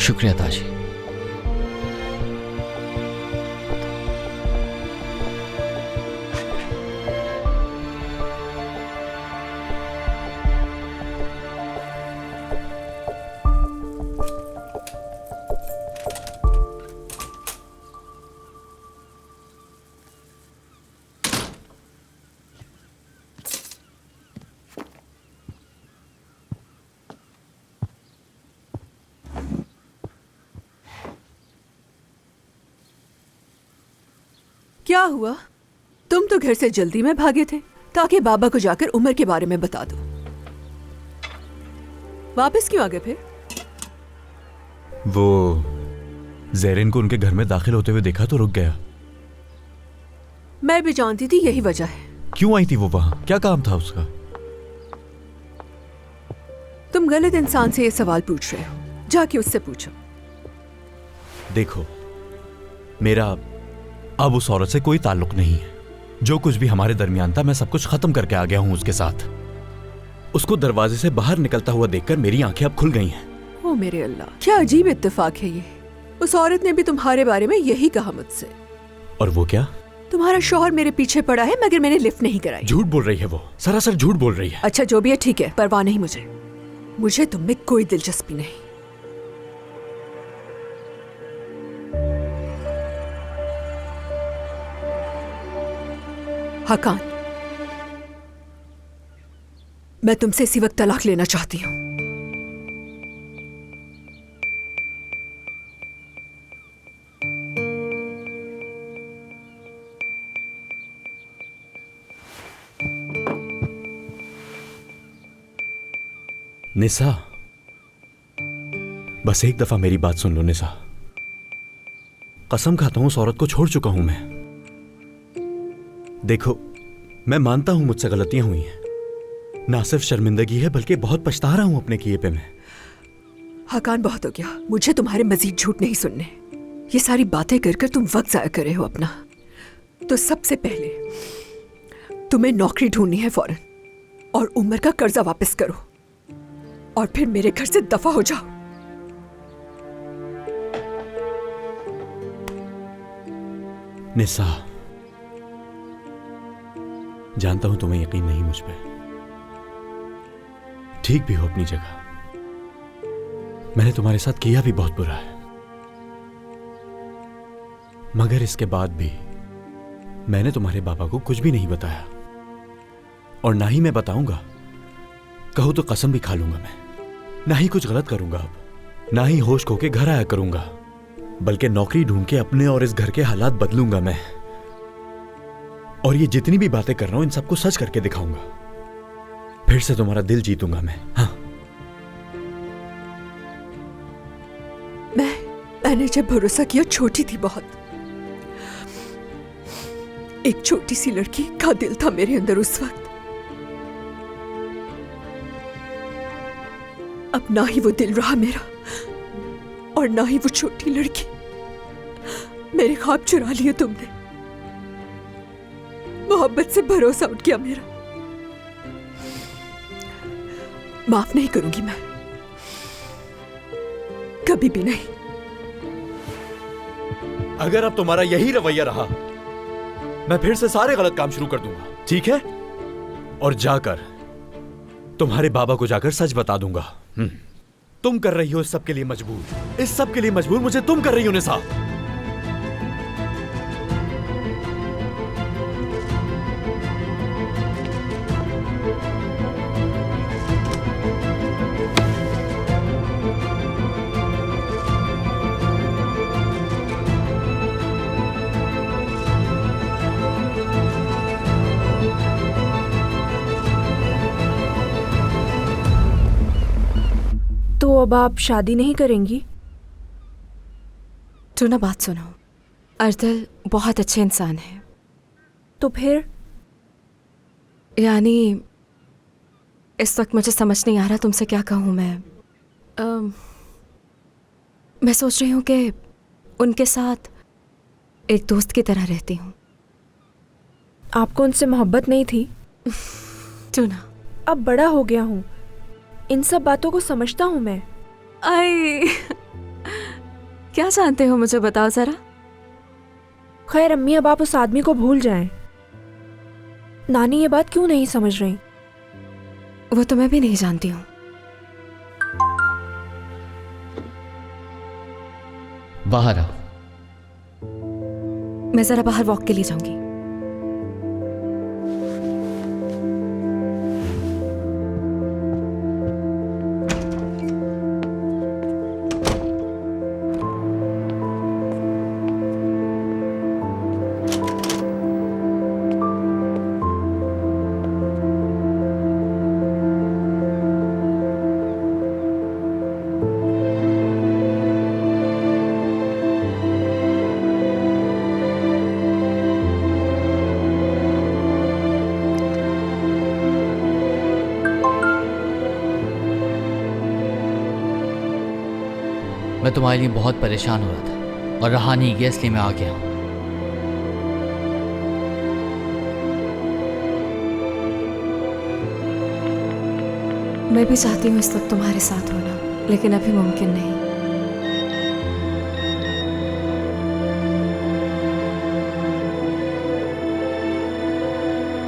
शुक्रिया ताजी। क्या हुआ? तुम तो घर से जल्दी में भागे थे ताकि बाबा को जाकर उमर के बारे में बता दो। वापस क्यों आ गए फिर? वो ज़ेरिन को उनके घर में दाखिल होते हुए देखा तो रुक गया। मैं भी जानती थी यही वजह है। क्यों आई थी वो वहां? क्या काम था उसका? तुम गलत इंसान से ये सवाल पूछ रहे हो, जाके उससे पूछो। देखो, मेरा अब उस औरत से कोई ताल्लुक नहीं है। जो कुछ भी हमारे दरमियान था मैं सब कुछ खत्म करके आ गया हूं उसके साथ। उसको दरवाजे से बाहर निकलता हुआ देखकर मेरी आंखें अब खुल गई हैं। ओ मेरे अल्लाह, क्या अजीब इत्तेफाक है ये। उस औरत ने भी तुम्हारे बारे में यही कहा मुझसे। और वो क्या? तुम्हारा शौहर मेरे पीछे पड़ा है मगर मैंने लिफ्ट नहीं कराई। झूठ बोल रही है वो, सरासर झूठ बोल रही है। अच्छा जो भी है ठीक है, परवाह नहीं मुझे तुम में कोई दिलचस्पी नहीं। हकान, मैं तुमसे इसी वक्त तलाक लेना चाहती हूं। निसा, बस एक दफा मेरी बात सुन लो निसा। कसम खाता हूं उस औरत को छोड़ चुका हूं मैं। देखो, मैं मानता हूं मुझसे गलतियां हुई हैं, ना सिर्फ शर्मिंदगी है बल्कि बहुत पछता रहा हूं अपने किए पे मैं। हकान बहुत हो गया, मुझे तुम्हारे मजीद झूठ नहीं सुनने। ये सारी बातें कर कर तुम वक्त जाया करे हो अपना। तो सबसे पहले तुम्हें नौकरी ढूंढनी है फौरन, और उमर का कर्जा वापस करो, और फिर मेरे घर से दफा हो जाओ। निसा, जानता हूं तुम्हें यकीन नहीं मुझ पे, ठीक भी हो अपनी जगह। मैंने तुम्हारे साथ किया भी बहुत बुरा है, मगर इसके बाद भी मैंने तुम्हारे बाबा को कुछ भी नहीं बताया, और ना ही मैं बताऊंगा। कहो तो कसम भी खा लूंगा मैं, ना ही कुछ गलत करूंगा अब, ना ही होश खो के घर आया करूंगा, बल्कि नौकरी ढूंढ के अपने और इस घर के हालात बदलूंगा मैं। और ये जितनी भी बातें कर रहा हूं इन सबको सच करके दिखाऊंगा। फिर से तुम्हारा दिल जीतूंगा मैं। हाँ, मैंने जब भरोसा किया छोटी थी बहुत। एक छोटी सी लड़की का दिल था मेरे अंदर उस वक्त। अब ना ही वो दिल रहा मेरा, और ना ही वो छोटी लड़की। मेरे ख्वाब चुरा लिए तुमने, मोहब्बत से भरोसा उठ गया मेरा। माफ नहीं करूंगी मैं, कभी भी नहीं। अगर अब तुम्हारा यही रवैया रहा, मैं फिर से सारे गलत काम शुरू कर दूंगा, ठीक है? और जाकर तुम्हारे बाबा को जाकर सच बता दूंगा। तुम कर रही हो इस सब के लिए मजबूर, इस सब के लिए मजबूर मुझे तुम कर रही हो निसा। तो अब आप शादी नहीं करेंगी? तो ना बात सुनो, अर्दल बहुत अच्छे इंसान है। तो फिर? यानी इस वक्त मुझे समझ नहीं आ रहा तुमसे क्या कहूँ मैं। मैं सोच रही हूँ कि उनके साथ एक दोस्त की तरह रहती हूँ। आपको उनसे मोहब्बत नहीं थी? तो ना, अब बड़ा हो गया हूँ, इन सब बातों को समझता हूँ मैं। आई क्या जानते हो मुझे बताओ जरा। खैर अम्मी, अब आप उस आदमी को भूल जाएं। नानी ये बात क्यों नहीं समझ रही? वो तो मैं भी नहीं जानती हूँ। बाहर आओ। मैं जरा बाहर वॉक के लिए जाऊंगी। मैं तुम्हारे लिए बहुत परेशान हो रहा था और रहा नहीं गया, इसलिए मैं आ गया हूँ। मैं भी चाहती हूँ इस वक्त तुम्हारे साथ होना, लेकिन अभी मुमकिन नहीं।